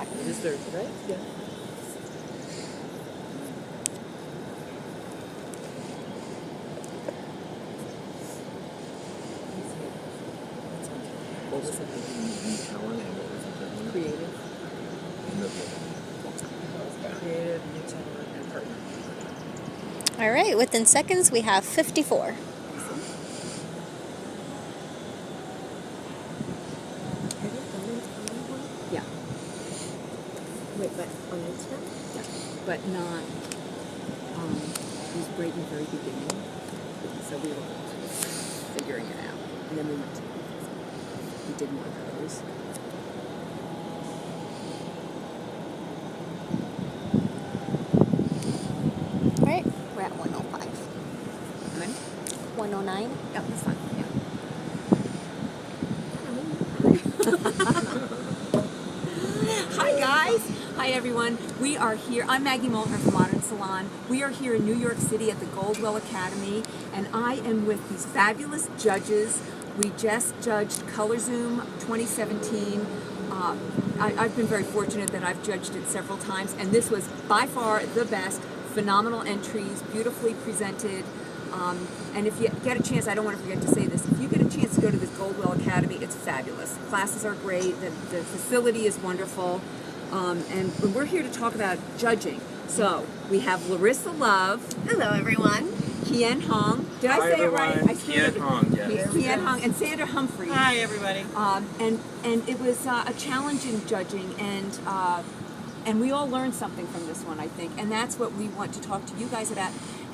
o'clock. It is Thursday, right? Yeah. What was it? New talent and what was it? Creative. Creative, new talent, and partner. All right, within seconds, we have 54. Yeah. Wait, but on Instagram? Yeah. But not, it was right in the very beginning. So we were figuring it out. And then we went to, we did more of those. All right, we're at 105. When? 109. Yeah, that's fine. Yeah. Hi guys! Hi everyone. We are here. I'm Maggie Mulhern from Modern Salon. We are here in New York City at the Goldwell Academy, and I am with these fabulous judges. We just judged Color Zoom 2017. I've been very fortunate that I've judged it several times, and this was by far the best. Phenomenal entries, beautifully presented. And if you get a chance, I don't want to forget to say this, if you get a chance to go to this Goldwell Academy, it's fabulous. Classes are great, the facility is wonderful, and we're here to talk about judging. So, we have Larissa Love. Hello, everyone. Kien Hoang. Did I say it right? Kien Hoang, yes. Kien Hoang and Sandra Humphries. Hi, everybody. And it was a challenging judging, and we all learned something from this one, I think, and that's what we want to talk to you guys about,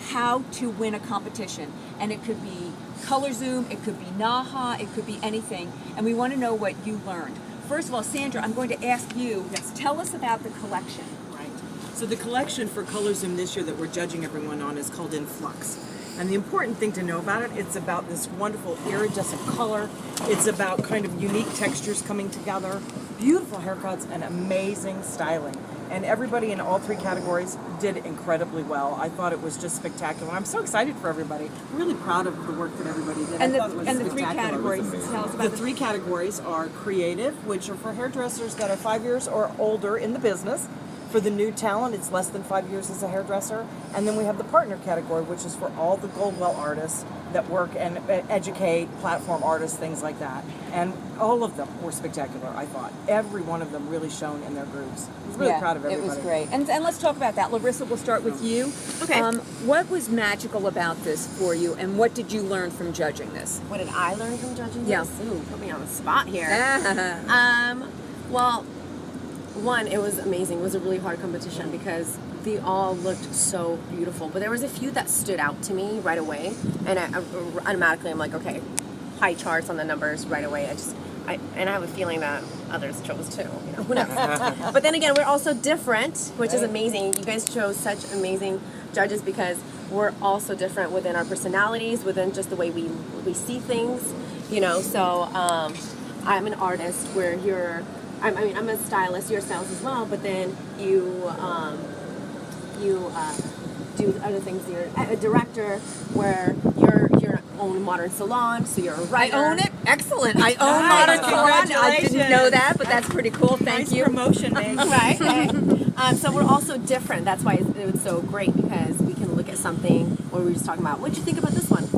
how to win a competition. And it could be Color Zoom, it could be NAHA, it could be anything, and we want to know what you learned. First of all, Sandra, I'm going to ask you, tell us about the collection. Right. So the collection for Color Zoom this year that we're judging everyone on is called In Flux. And the important thing to know about it, it's about this wonderful iridescent color. It's about kind of unique textures coming together, beautiful haircuts, and amazing styling. And everybody in all three categories did incredibly well. I thought it was just spectacular. I'm so excited for everybody. I'm really proud of the work that everybody did. And I thought it was the three spectacular. categories, tell us about The three categories are creative, which are for hairdressers that are 5 years or older in the business. For the new talent, it's less than 5 years as a hairdresser. And then we have the partner category, which is for all the Goldwell artists that work and educate, platform artists, things like that. And all of them were spectacular, I thought. Every one of them really shone in their grooves. I was really proud of everybody. It was great. And let's talk about that. Larissa, we'll start with you. Okay. What was magical about this for you, and what did you learn from judging this? What did I learn from judging Yeah. this? Ooh, put me on the spot here. Ah. Well, one, it was amazing. It was a really hard competition because they all looked so beautiful. But there was a few that stood out to me right away. And I automatically, I'm like, okay, high charts on the numbers right away. I have a feeling that others chose too. You know, who knows? But then again, we're also different, which is amazing. You guys chose such amazing judges because we're also different within our personalities, within just the way we see things. You know, so I'm an artist where I'm a stylist, you're a stylist as well, but then you do other things. You're a director where you're your own modern salon, so you're a writer. I own it. Excellent. I own Modern Salon. I didn't know that, but that's pretty cool. Thank you. Promotion, babe. right. So we're also different. That's why it was so great because we can look at something where we're just talking about, what did you think about this one?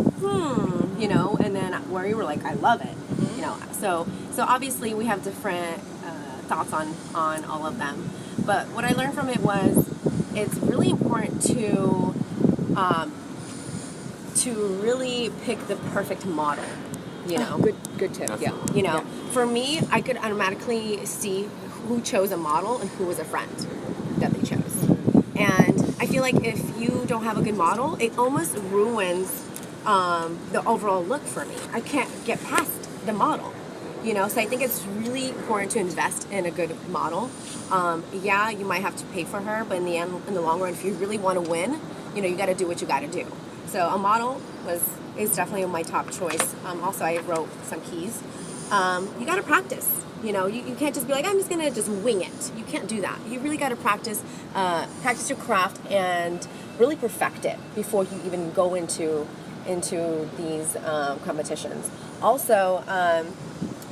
You know, and then where you were like, I love it. You know, so obviously we have different thoughts on all of them. But what I learned from it was it's really important to really pick the perfect model. You know, good tip. Yeah. You know, for me, I could automatically see who chose a model and who was a friend that they chose. And I feel like if you don't have a good model, it almost ruins the overall look for me. I can't get past the model. You know, so I think it's really important to invest in a good model. Yeah, you might have to pay for her, but in the end, in the long run, if you really want to win, you know, you got to do what you got to do. So a model is definitely my top choice. Also, I wrote some keys. You got to practice. You know, you can't just be like, I'm just gonna just wing it. You can't do that. You really got to practice your craft and really perfect it before you even go into these competitions. Also,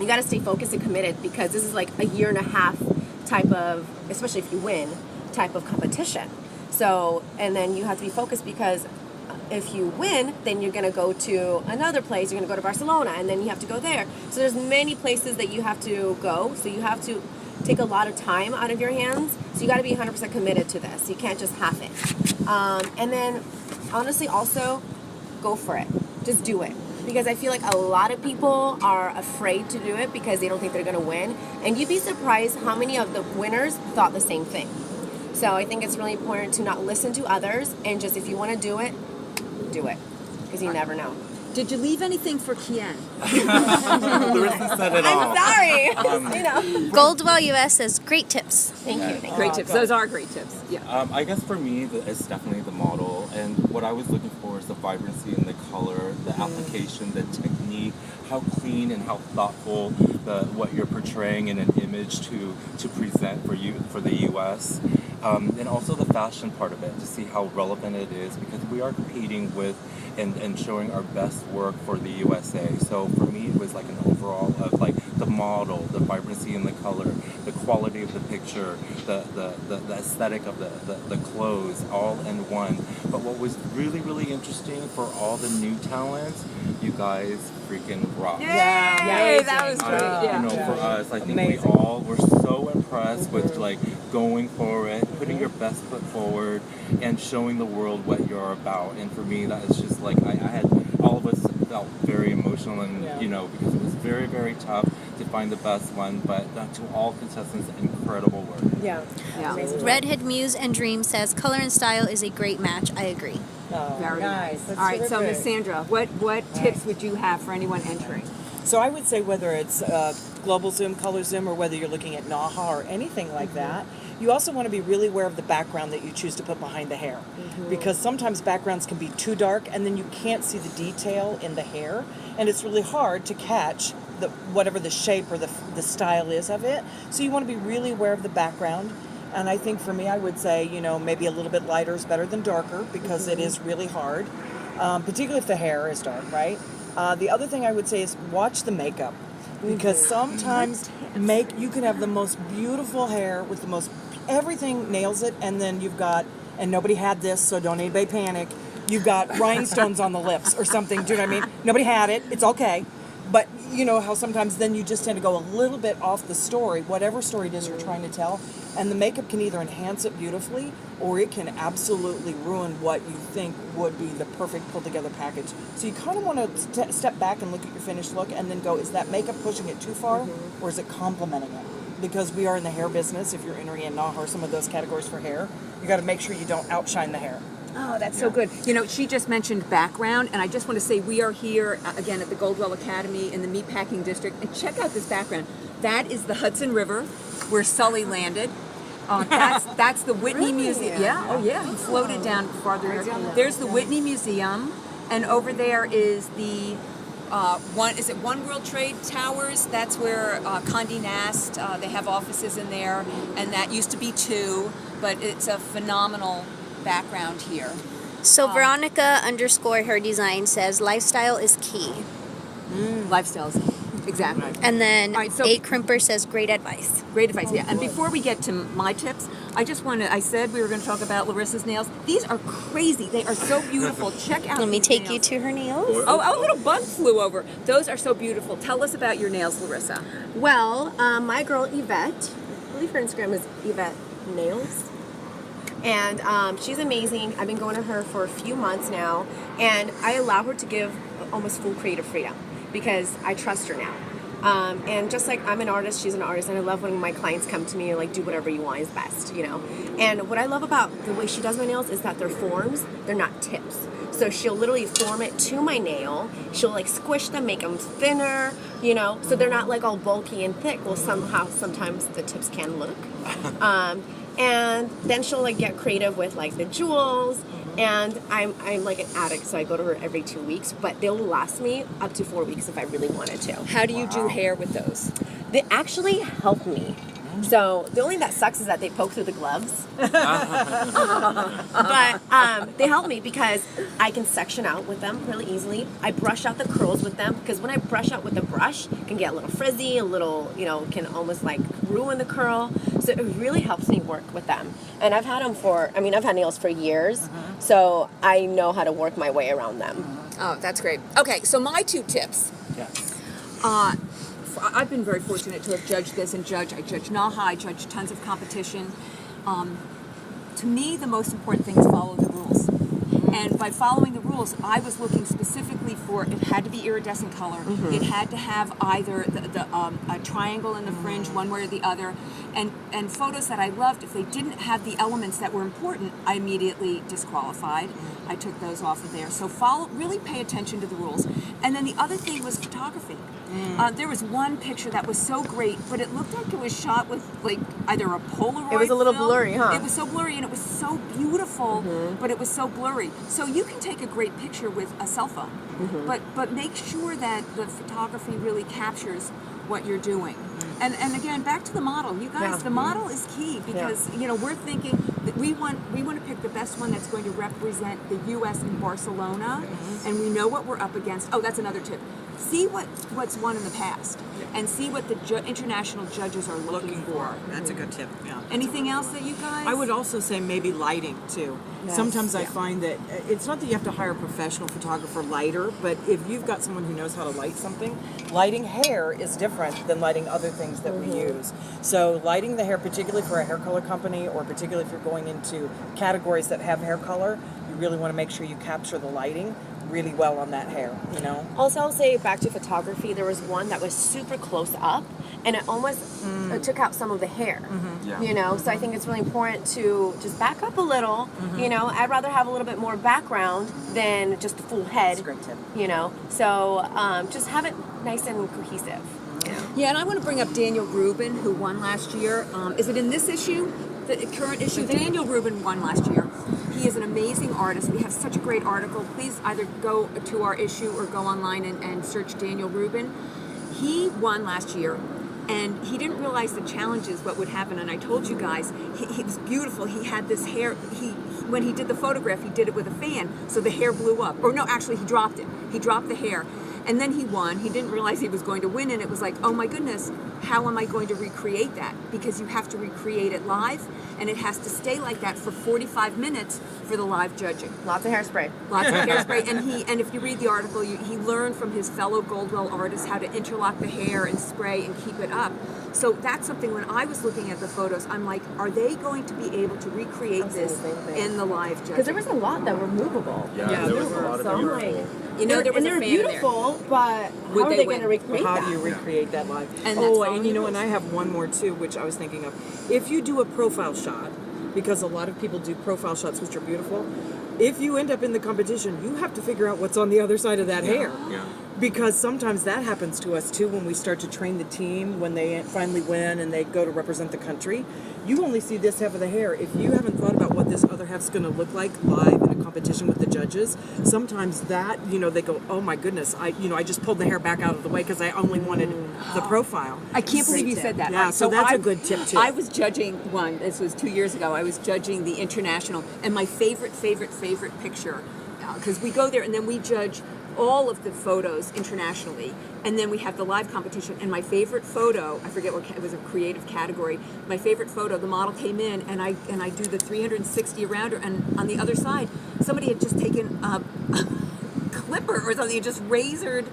you got to stay focused and committed because this is like a year and a half type of, especially if you win, type of competition. So, and then you have to be focused because if you win, then you're going to go to another place. You're going to go to Barcelona, and then you have to go there. So there's many places that you have to go. So you have to take a lot of time out of your hands. So you got to be 100% committed to this. You can't just half it. And then, honestly, also go for it. Just do it. Because I feel like a lot of people are afraid to do it because they don't think they're going to win. And you'd be surprised how many of the winners thought the same thing. So I think it's really important to not listen to others and just, if you want to do it, because you never know. Did you leave anything for Kien? Larissa said it all. I'm sorry. You know. Goldwell US says great tips. Thank you. Thank Great you. tips. Those are great tips. Yeah. I guess for me, it's definitely the model. And what I was looking for is the vibrancy and the color, the application, the technique, how clean and how thoughtful what you're portraying in an image to present for the U.S. And also the fashion part of it, to see how relevant it is, because we are competing with and showing our best work for the USA. So for me, it was like an overall of like the model, the vibrancy in the color, the quality of the picture, the aesthetic of the clothes, all in one. But what was really, really interesting for all the new talents, you guys freaking rock. Yay! That was great. Yeah. You know, for us, I think Amazing. we all were so impressed with like going for it, putting your best foot forward, and showing the world what you're about. And for me, that is just like I had all of us felt very emotional, and you know, because it was very, very tough to find the best one. But to all contestants, incredible work. Yeah. Yeah. Redhead Muse and Dream says color and style is a great match. I agree. Oh, Very nice. That's All right, so terrific. Miss Sandra, what tips would you have for anyone entering? So I would say whether it's global zoom, color zoom, or whether you're looking at NAHA or anything like that, you also want to be really aware of the background that you choose to put behind the hair. Because sometimes backgrounds can be too dark and then you can't see the detail in the hair, and it's really hard to catch whatever the shape or the style is of it. So you want to be really aware of the background. And I think for me, I would say, you know, maybe a little bit lighter is better than darker, because it is really hard, particularly if the hair is dark, right? The other thing I would say is watch the makeup, because sometimes you can have the most beautiful hair with the most, everything nails it, and then you've got, and nobody had this, so don't anybody panic, you've got rhinestones on the lips or something, do you know what I mean? Nobody had it, it's okay. But you know how sometimes then you just tend to go a little bit off the story, whatever story it is you're trying to tell, and the makeup can either enhance it beautifully or it can absolutely ruin what you think would be the perfect pulled together package. So you kind of want to step back and look at your finished look and then go, is that makeup pushing it too far or is it complementing it? Because we are in the hair business. If you're entering in NAHA or some of those categories for hair, you got to make sure you don't outshine the hair. Oh, that's so good. You know, she just mentioned background, and I just want to say we are here, again, at the Goldwell Academy in the Meatpacking District, and check out this background. That is the Hudson River, where Sully landed. That's the Whitney Museum. Yeah, oh yeah, he floated down farther. There's the Whitney Museum, and over there is the One World Trade Towers. That's where Condé Nast, they have offices in there, and that used to be 2, but it's a phenomenal background here. So Veronica _ her design says lifestyle is key. Lifestyles, exactly. And then All right, so- A Crimper says great advice. Great advice, yeah. And before we get to my tips, I said we were going to talk about Larissa's nails. These are crazy. They are so beautiful. Check out Let me these take you nails. to her nails. Oh, a little bug flew over. Those are so beautiful. Tell us about your nails, Larissa. Well, my girl Yvette, I believe her Instagram is Yvette Nails. And she's amazing. I've been going to her for a few months now, and I allow her to give almost full creative freedom because I trust her now. And just like I'm an artist, she's an artist, and I love when my clients come to me and like, do whatever you want is best, you know. And what I love about the way she does my nails is that they're forms, they're not tips. So she'll literally form it to my nail. She'll like squish them, make them thinner, you know, so they're not like all bulky and thick. Well, sometimes the tips can look. And then she'll like get creative with like the jewels, and I'm like an addict, so I go to her every 2 weeks, but they'll last me up to 4 weeks if I really wanted to. How do you do hair with those? They actually help me. So the only thing that sucks is that they poke through the gloves. But they help me because I can section out with them really easily. I brush out the curls with them because when I brush out with the brush, it can get a little frizzy, a little, you know, can almost like ruin the curl. So it really helps me work with them. And I've had I've had nails for years, so I know how to work my way around them. Oh, that's great. Okay, so my 2 tips. Yes. I've been very fortunate to have judged this and I judge NAHA, I judge tons of competition. To me, the most important thing is follow the rules. And by following the rules, I was looking specifically for, it had to be iridescent color. It had to have either a triangle in the fringe, one way or the other. And photos that I loved, if they didn't have the elements that were important, I immediately disqualified. I took those off of there. So really pay attention to the rules. And then the other thing was photography. There was one picture that was so great, but it looked like it was shot with like either a Polaroid It was a little film. blurry, huh? It was so blurry and it was so beautiful, but it was so blurry. So you can take a great picture with a cell phone, but make sure that the photography really captures what you're doing. And again, back to the model. You guys, the model is key because we're thinking that we want to pick the best one that's going to represent the U.S. in Barcelona, and we know what we're up against. Oh, that's another tip. See what's won in the past, and see what the international judges are looking for. That's a good tip. Yeah. Anything else that you guys? I would also say maybe lighting too. Yes. Sometimes I find that it's not that you have to hire a professional photographer lighter, but if you've got someone who knows how to light something, lighting hair is different than lighting other things that we use. So lighting the hair, particularly for a hair color company, or particularly if you're going into categories that have hair color, you really want to make sure you capture the lighting really well on that hair, Also, I'll say back to photography, there was one that was super close up, and it almost took out some of the hair. Yeah. So I think it's really important to just back up a little. I'd rather have a little bit more background than just the full head. That's a great tip. So just have it nice and cohesive. Yeah, and I want to bring up Daniel Grubin, who won last year. Is it in this issue? The current issue? Daniel Grubin won last year. He is an amazing artist. We have such a great article. Please either go to our issue or go online and search Daniel Grubin. He won last year, and he didn't realize the challenges, what would happen. And I told you guys, he was beautiful. He had this hair. When he did the photograph, he did it with a fan, so the hair blew up. Or no, actually, he dropped it. He dropped the hair. And then he won. He didn't realize he was going to win, and it was like, oh my goodness, how am I going to recreate that? Because you have to recreate it live, and it has to stay like that for 45 minutes for the live judging. Lots of hairspray. Lots of hairspray, and if you read the article, he learned from his fellow Goldwell artists how to interlock the hair and spray and keep it up. So that's something, when I was looking at the photos, I'm like, are they going to be able to recreate this in the live judging? Because there was a lot that were movable. Yeah, there was a lot of So I'm beautiful. like, there was a they're fan beautiful, but Would how are they they win? going to recreate How that? do you recreate that live? And that's and following the and I have one more too, which I was thinking of. If you do a profile shot, because a lot of people do profile shots, which are beautiful, if you end up in the competition, you have to figure out what's on the other side of that hair. Yeah. Because sometimes that happens to us too when we start to train the team, when they finally win and they go to represent the country. You only see this half of the hair. If you haven't thought about what this other half's going to look like live in a competition with the judges, sometimes that, they go, oh my goodness, I just pulled the hair back out of the way because I only wanted the profile. I can't believe you said that. Yeah, so that's a good tip too. I was judging one, this was 2 years ago, I was judging the international, and my favorite picture, because we go there and then we judge all of the photos internationally, and then we have the live competition, and my favorite photo, I forget what, it was a creative category, my favorite photo, the model came in, and I do the 360 around her, and on the other side, somebody had just taken a clipper or something, and just razored,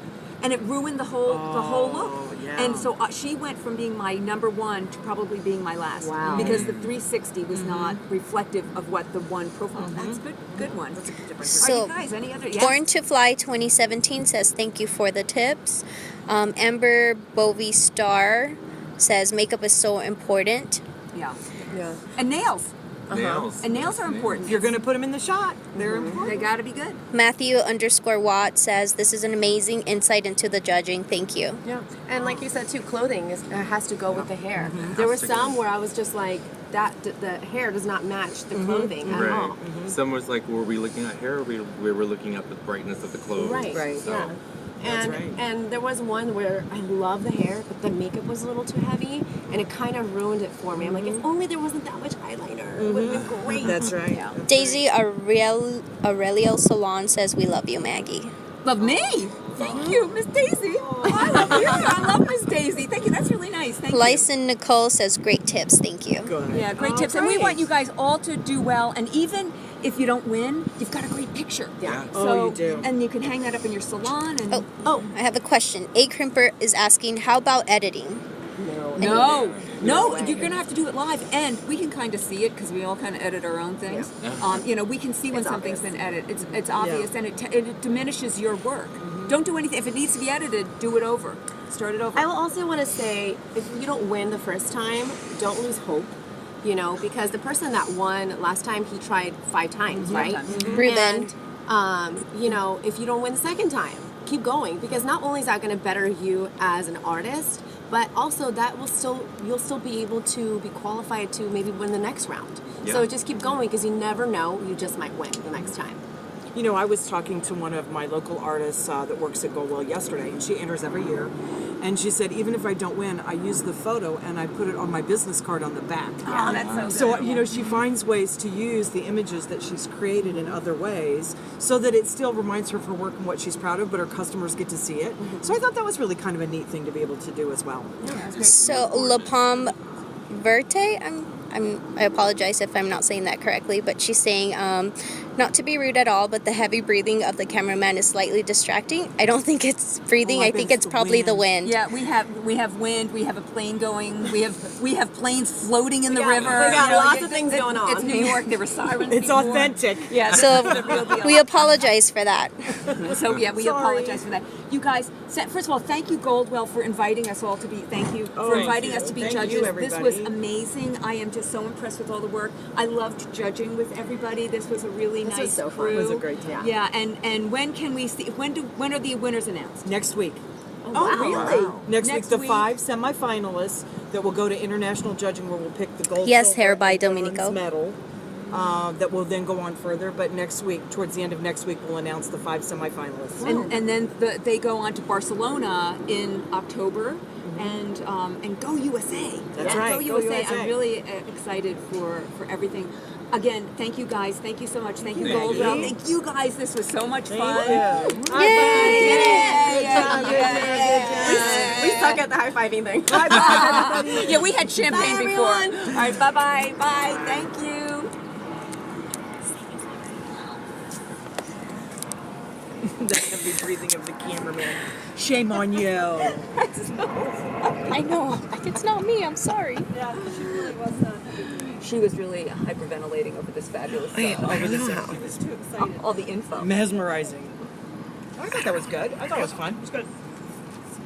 and it ruined the whole look. Yeah. And so she went from being my number one to probably being my last. Wow. Because the 360 was not reflective of what the one profile. That's good one. That's a good difference. So, Are you guys, any other? Yes? Born to Fly 2017 says, thank you for the tips. Amber Bovey Star says, makeup is so important. Yeah. Yeah. And nails. Nails. And nails are important. If you're going to put them in the shot, they're important. They got to be good. Matthew_Watt says, this is an amazing insight into the judging. Thank you. Yeah, and like you said too, clothing has to go with the hair. Has There were to some go. where I was just like, the hair does not match the clothing at all. Right. Some was like, were we looking at hair or we were looking at the brightness of the clothes? Right. So, Yeah. That's And right. and there was one where I love the hair, but the makeup was a little too heavy, and it kind of ruined it for me. I'm like, if only there wasn't that much eyeliner, it would have been great. That's right. Yeah. Daisy Aurelio Salon says, we love you, Maggie. Love me. Thank you, Miss Daisy. Oh, I love you. I love Miss Daisy. Thank you. That's really nice. nice. Thank you. Lyson Nicole says, great tips. Thank you. Good. Yeah, great tips. And we want you guys all to do well. And even if you don't win, you've got a great picture. Yeah. Oh, So, you do. And you can hang that up in your salon. And Oh, I have a question. A Crimper is asking, how about editing? No, way. you're gonna have to do it live, and we can kind of see it because we all kind of edit our own things. Yeah. We can see when It's something's obvious. been edited. It's obvious, and it diminishes your work. Don't do anything if it needs to be edited. Do it over. Start it over. I will also want to say, if you don't win the first time, don't lose hope. Because the person that won last time, he tried 5 times, right? Grubin. And, if you don't win the second time, keep going, because not only is that going to better you as an artist, but also that you'll still be able to be qualified to maybe win the next round. Yeah. So just keep going, because you never know, you just might win the next time. I was talking to one of my local artists that works at Goldwell yesterday, and she enters every year. And she said, even if I don't win, I use the photo and I put it on my business card on the back. Oh, that's so good. So, she finds ways to use the images that she's created in other ways so that it still reminds her of her work and what she's proud of, but her customers get to see it. So I thought that was really kind of a neat thing to be able to do as well. So La Palme Verte, I apologize if I'm not saying that correctly, but she's saying, not to be rude at all, but the heavy breathing of the cameraman is slightly distracting. I don't think it's breathing. Oh, I I bet think it's it's the probably the wind. wind. Yeah, we have wind. We have a plane going. We have planes floating in the got- river. we got lots of it- things it- going on. It's New York. There were sirens. It's before. authentic. Yeah. So the real deal. we apologize for that. So yeah, we Sorry. apologize for that. You guys, first of all, thank you Goldwell for inviting us all to be. Thank you for thank inviting you. us to be Thank you, judges. This was everybody. amazing. I am just so impressed with all the work. I loved judging with everybody. This was a really This nice was so fun. crew. It was a great time. Yeah, and when can we see? When are the winners announced? Next week. Oh, really? Next week, the 5 semifinalists that will go to international judging, where we'll pick the gold, Yes, silver, hair by and bronze Domenico. medal. That will then go on further. But next week, towards the end of next week, we'll announce the 5 semifinalists. And then they go on to Barcelona in October, and go USA. That's Yeah, right, Go go USA. USA. I'm really excited for everything. Again, thank you guys. Thank you so much. Thank you, Maggie. Goldwell. Thank you guys. This was so much fun. Thank you. We suck at the high-fiving thing. Yeah, we had champagne Bye, before. everyone. All right, bye-bye. Bye. Thank you. The heavy breathing of the cameraman. Shame on you. I know. It's not me. I'm sorry. Yeah, she really was. She was really hyperventilating over this fabulous. It was too exciting. All the info. Mesmerizing. I thought that was good. I thought it was fun. It was good.